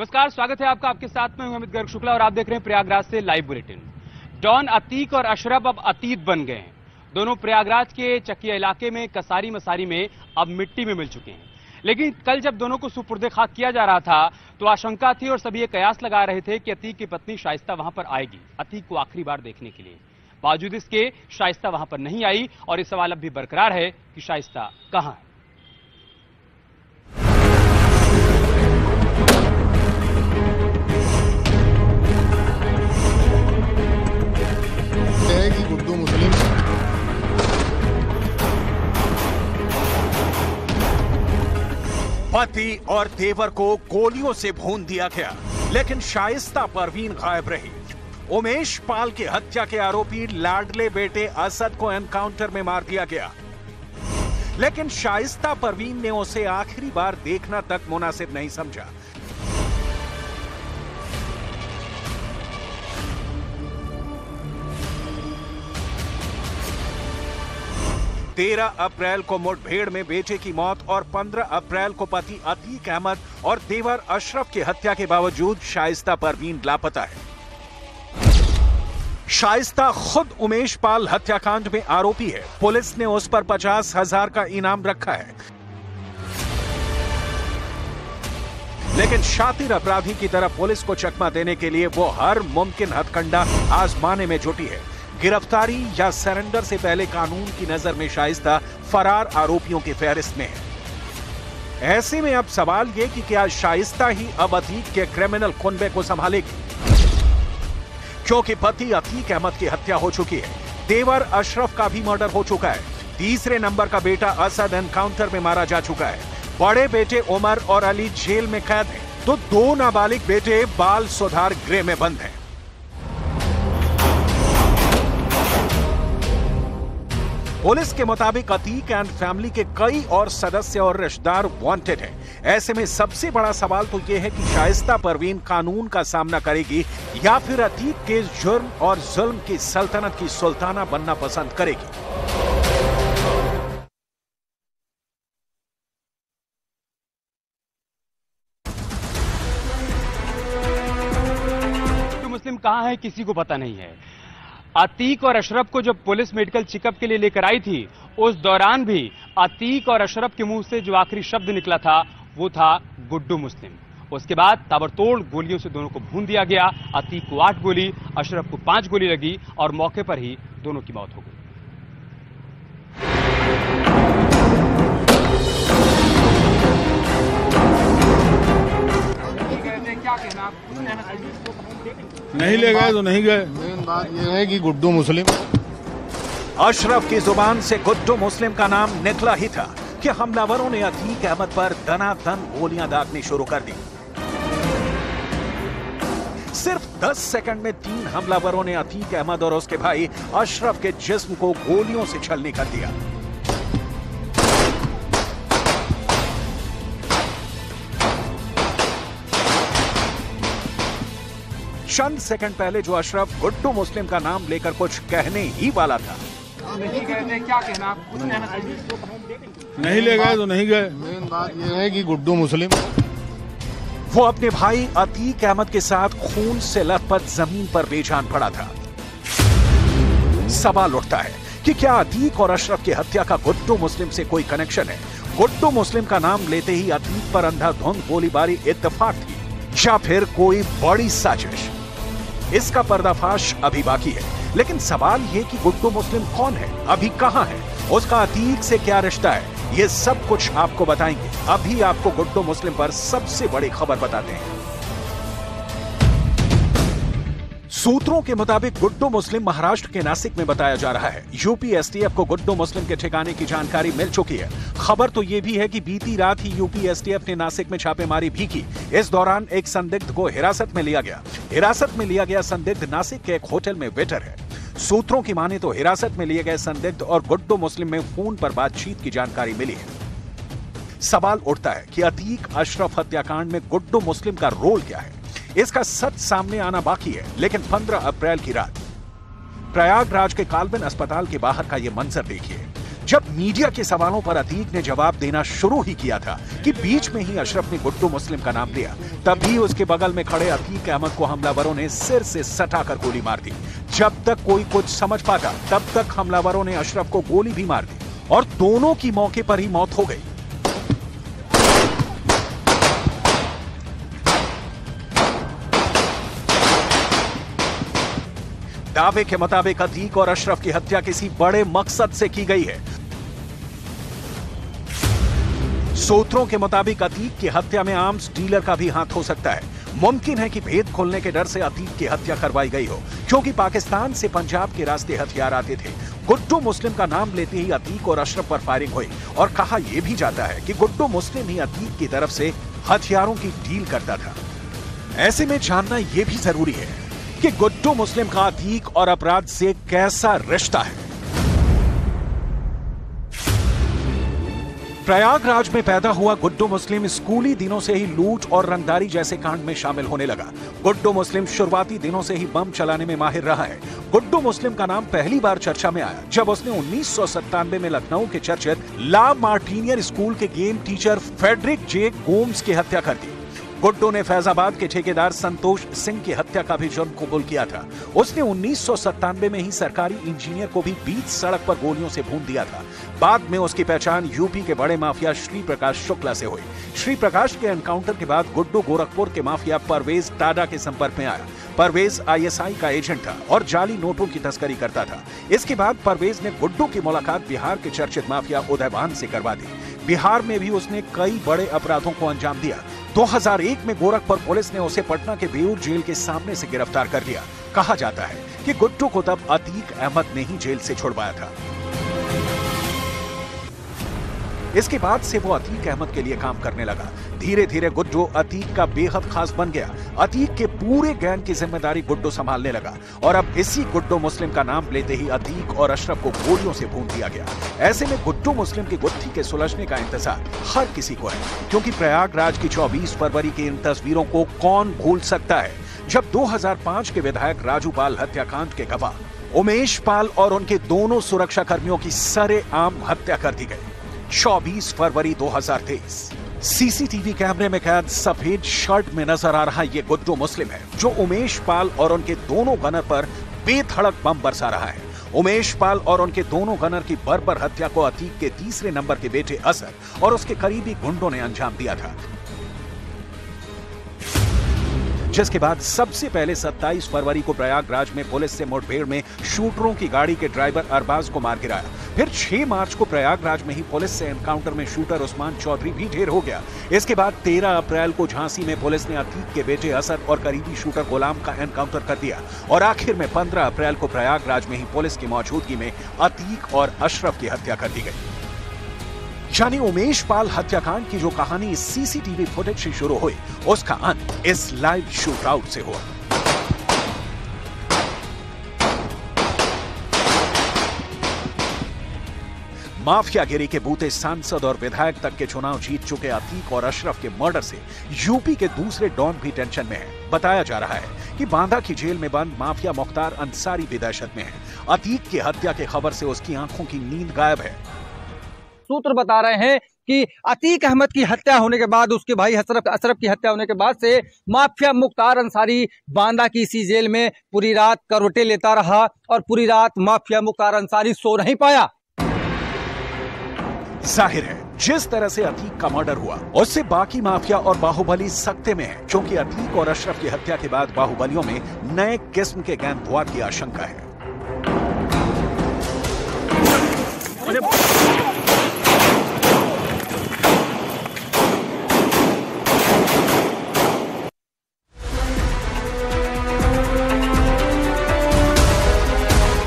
नमस्कार, स्वागत है आपका। आपके साथ में हूं अमित गर्ग शुक्ला और आप देख रहे हैं प्रयागराज से लाइव बुलेटिन। डॉन अतीक और अशरफ अब अतीत बन गए हैं। दोनों प्रयागराज के चकिया इलाके में कसारी मसारी में अब मिट्टी में मिल चुके हैं। लेकिन कल जब दोनों को सुपुर्दे खाक किया जा रहा था तो आशंका थी और सभी ये कयास लगा रहे थे कि अतीक की पत्नी शाइस्ता वहां पर आएगी अतीक को आखिरी बार देखने के लिए। बावजूद इसके शाइस्ता वहां पर नहीं आई और ये सवाल अब भी बरकरार है कि शाइस्ता कहां है। गुड्डू मुस्लिम पति और देवर को गोलियों से भून दिया गया, लेकिन शाइस्ता परवीन गायब रही। उमेश पाल की हत्या के आरोपी लाडले बेटे असद को एनकाउंटर में मार दिया गया, लेकिन शाइस्ता परवीन ने उसे आखिरी बार देखना तक मुनासिब नहीं समझा। 13 अप्रैल को मुठभेड़ में बेटे की मौत और 15 अप्रैल को पति अतीक अहमद और देवर अशरफ की हत्या के बावजूद शाइस्ता परवीन लापता है। शाइस्ता खुद उमेश पाल हत्याकांड में आरोपी है। पुलिस ने उस पर 50,000 का इनाम रखा है, लेकिन शातिर अपराधी की तरह पुलिस को चकमा देने के लिए वो हर मुमकिन हथकंडा आजमाने में जुटी है। गिरफ्तारी या सरेंडर से पहले कानून की नजर में शाइस्ता फरार आरोपियों की फहरिस्त में है। ऐसे में अब सवाल यह कि क्या शाइस्ता ही अब अतीक के क्रिमिनल कुनबे को संभालेगी, क्योंकि पति अतीक अहमद की हत्या हो चुकी है, देवर अशरफ का भी मर्डर हो चुका है, तीसरे नंबर का बेटा असद एनकाउंटर में मारा जा चुका है, बड़े बेटे उमर और अली जेल में कैद हैं, तो 2 नाबालिग बेटे बाल सुधार गृह में बंद हैं। पुलिस के मुताबिक अतीक एंड फैमिली के कई और सदस्य और रिश्तेदार वांटेड हैं। ऐसे में सबसे बड़ा सवाल तो यह है कि शाइस्ता परवीन कानून का सामना करेगी या फिर अतीक के जुर्म और जुल्म की सल्तनत की सुल्ताना बनना पसंद करेगी। तो मुस्लिम कहां है किसी को पता नहीं है। अतीक और अशरफ को जब पुलिस मेडिकल चेकअप के लिए लेकर आई थी उस दौरान भी अतीक और अशरफ के मुंह से जो आखिरी शब्द निकला था वो था गुड्डू मुस्लिम। उसके बाद ताबड़तोड़ गोलियों से दोनों को भून दिया गया। अतीक को 8 गोली, अशरफ को 5 गोली लगी और मौके पर ही दोनों की मौत हो गई। क्या कहना आप? नहीं ले गए तो नहीं गए। मेन बात यह है कि गुड्डू मुस्लिम। अशरफ की जुबान से गुड्डू मुस्लिम का नाम निकला ही था कि हमलावरों ने अतीक अहमद पर दनादन गोलियां दागनी शुरू कर दी। सिर्फ 10 सेकंड में 3 हमलावरों ने अतीक अहमद और उसके भाई अशरफ के जिस्म को गोलियों से छलनी कर दिया। चंद सेकंड पहले जो अशरफ गुड्डू मुस्लिम का नाम लेकर कुछ कहने ही वाला था, क्या कहना आप? नहीं ले गए तो नहीं गए। मेन बात यह है कि गुड्डू मुस्लिम। वो अपने भाई अतीक अहमद के साथ खून से लथपथ जमीन पर बेजान पड़ा था। सवाल उठता है कि क्या अतीक और अशरफ की हत्या का गुड्डू मुस्लिम से कोई कनेक्शन है? गुड्डू मुस्लिम का नाम लेते ही अतीक पर अंधाधुंध गोलीबारी इत्तेफाक थी या फिर कोई बड़ी साजिश? इसका पर्दाफाश अभी बाकी है, लेकिन सवाल यह कि गुड्डू मुस्लिम कौन है, अभी कहां है, उसका अतीक से क्या रिश्ता है, ये सब कुछ आपको बताएंगे। अभी आपको गुड्डू मुस्लिम पर सबसे बड़ी खबर बताते हैं। सूत्रों के मुताबिक गुड्डू मुस्लिम महाराष्ट्र के नासिक में बताया जा रहा है। यूपी एसटीएफ को गुड्डू मुस्लिम के ठिकाने की जानकारी मिल चुकी है। खबर तो यह भी है कि बीती रात ही यूपी एसटीएफ ने नासिक में छापेमारी भी की। इस दौरान एक संदिग्ध को हिरासत में लिया गया। हिरासत में लिया गया संदिग्ध नासिक के एक होटल में वेटर है। सूत्रों की माने तो हिरासत में लिए गए संदिग्ध और गुड्डू मुस्लिम में फोन पर बातचीत की जानकारी मिली है। सवाल उठता है कि अतीक अशरफ हत्याकांड में गुड्डू मुस्लिम का रोल क्या है? इसका सच सामने आना बाकी है, लेकिन 15 अप्रैल की रात प्रयागराज के काल्विन अस्पताल के बाहर का यह मंजर देखिए। जब मीडिया के सवालों पर अतीक ने जवाब देना शुरू ही किया था कि बीच में ही अशरफ ने गुड्डू मुस्लिम का नाम लिया, तभी उसके बगल में खड़े अतीक अहमद को हमलावरों ने सिर से सटाकर गोली मार दी। जब तक कोई कुछ समझ पाता तब तक हमलावरों ने अशरफ को गोली भी मार दी और दोनों की मौके पर ही मौत हो गई। दावे के मुताबिक अतीक और अशरफ की हत्या किसी बड़े मकसद से की गई है। सूत्रों के मुताबिक अतीक की हत्या में आर्म्स डीलर का भी हाथ हो सकता है। मुमकिन है कि भेद खोलने के डर से अतीक की हत्या करवाई गई हो, क्योंकि पाकिस्तान से पंजाब के रास्ते हथियार आते थे। गुड्डू मुस्लिम का नाम लेते ही अतीक और अशरफ पर फायरिंग हुई और कहा यह भी जाता है कि गुड्डू मुस्लिम ही अतीक की तरफ से हथियारों की डील करता था। ऐसे में जानना यह भी जरूरी है कि गुड्डू मुस्लिम का अतीक और अपराध से कैसा रिश्ता है। प्रयागराज में पैदा हुआ गुड्डू मुस्लिम स्कूली दिनों से ही लूट और रंगदारी जैसे कांड में शामिल होने लगा। गुड्डू मुस्लिम शुरुआती दिनों से ही बम चलाने में माहिर रहा है। गुड्डू मुस्लिम का नाम पहली बार चर्चा में आया जब उसने 1997 में लखनऊ के चर्चित ला मार्टिनियर स्कूल के गेम टीचर फेडरिक जे गोम्स की हत्या कर दी। गुड्डू ने फैजाबाद के ठेकेदार संतोष सिंह की हत्या का भी जुर्म कबूल किया था। उसने 1997 में ही सरकारी इंजीनियर को भी बीच सड़क पर गोलियों से भून दिया था। बाद में उसकी पहचान यूपी के बड़े माफिया श्री प्रकाश शुक्ला से हुई। श्री प्रकाश के एनकाउंटर के बाद गुड्डू गोरखपुर के माफिया परवेज टाडा के संपर्क में आया। परवेज ISI का एजेंट था और जाली नोटों की तस्करी करता था। इसके बाद परवेज ने गुड्डू की मुलाकात बिहार के चर्चित माफिया उदयभान से करवा दी। बिहार में भी उसने कई बड़े अपराधों को अंजाम दिया। 2001 में गोरखपुर पुलिस ने उसे पटना के बेऊर जेल के सामने से गिरफ्तार कर लिया। कहा जाता है कि गुड्डू को तब अतीक अहमद ने ही जेल से छुड़वाया था। इसके बाद से वो अतीक अहमद के लिए काम करने लगा। धीरे धीरे गुड्डू अतीक का बेहद खास बन गया। अतीक के पूरे गैंग की जिम्मेदारी गुड्डू संभालने लगा और अब इसी गुड्डू मुस्लिम का नाम लेते ही अतीक और अशरफ को गोलियों से भून दिया गया। ऐसे में गुड्डू मुस्लिम की गुत्थी के सुलझने का इंतजार हर किसी को है, क्योंकि प्रयागराज की 24 फरवरी की इन तस्वीरों को कौन भूल सकता है, जब 2005 के विधायक राजू पाल हत्याकांड के गवाह उमेश पाल और उनके दोनों सुरक्षा कर्मियों की सरेआम हत्या कर दी गई। 24 फरवरी 2023 सीसीटीवी कैमरे में कैद सफेद शर्ट में नजर आ रहा ये गुड्डू मुस्लिम है, जो उमेश पाल और उनके दोनों गनर पर बेधड़क बम बरसा रहा है। उमेश पाल और उनके दोनों गनर की बर्बर हत्या को अतीक के तीसरे नंबर के बेटे असर और उसके करीबी गुंडों ने अंजाम दिया था, जिसके बाद सबसे पहले 27 फरवरी को प्रयागराज में पुलिस से मुठभेड़ में शूटरों की गाड़ी के ड्राइवर अरबाज को मार गिराया। फिर 6 मार्च को प्रयागराज में ही पुलिस से एनकाउंटर में शूटर उस्मान चौधरी भी ढेर हो गया। इसके बाद 13 अप्रैल को झांसी में पुलिस ने अतीक के बेटे असद और करीबी शूटर गुलाम का एनकाउंटर कर दिया और आखिर में 15 अप्रैल को प्रयागराज में ही पुलिस की मौजूदगी में अतीक और अशरफ की हत्या कर दी गई। यानी उमेश पाल हत्याकांड की जो कहानी इस सीसीटीवी फुटेज से शुरू हुई, उसका अंत इस लाइव शूटआउट से हुआ। माफियागिरी के बूते सांसद और विधायक तक के चुनाव जीत चुके अतीक और अशरफ के मर्डर से यूपी के दूसरे डॉन भी टेंशन में है। बताया जा रहा है कि बांदा की जेल में बंद माफिया मुख्तार अंसारी भी दहशत में है। अतीक की हत्या की खबर से उसकी आंखों की नींद गायब है। सूत्र बता रहे हैं कि अतीक अहमद की हत्या होने के बाद, उसके भाई अशरफ की हत्या होने के बाद से माफिया मुख्तार अंसारी बांदा की इसी जेल में पूरी रात करवटें लेता रहा और पूरी रात माफिया मुख्तार अंसारी सो नहीं पाया। जाहिर है जिस तरह से अतीक का मर्डर हुआ, उससे बाकी माफिया और बाहुबली सकते में है, क्योंकि अतीक और अशरफ की हत्या के बाद बाहुबलियों में नए किस्म के गैंगवार की आशंका है।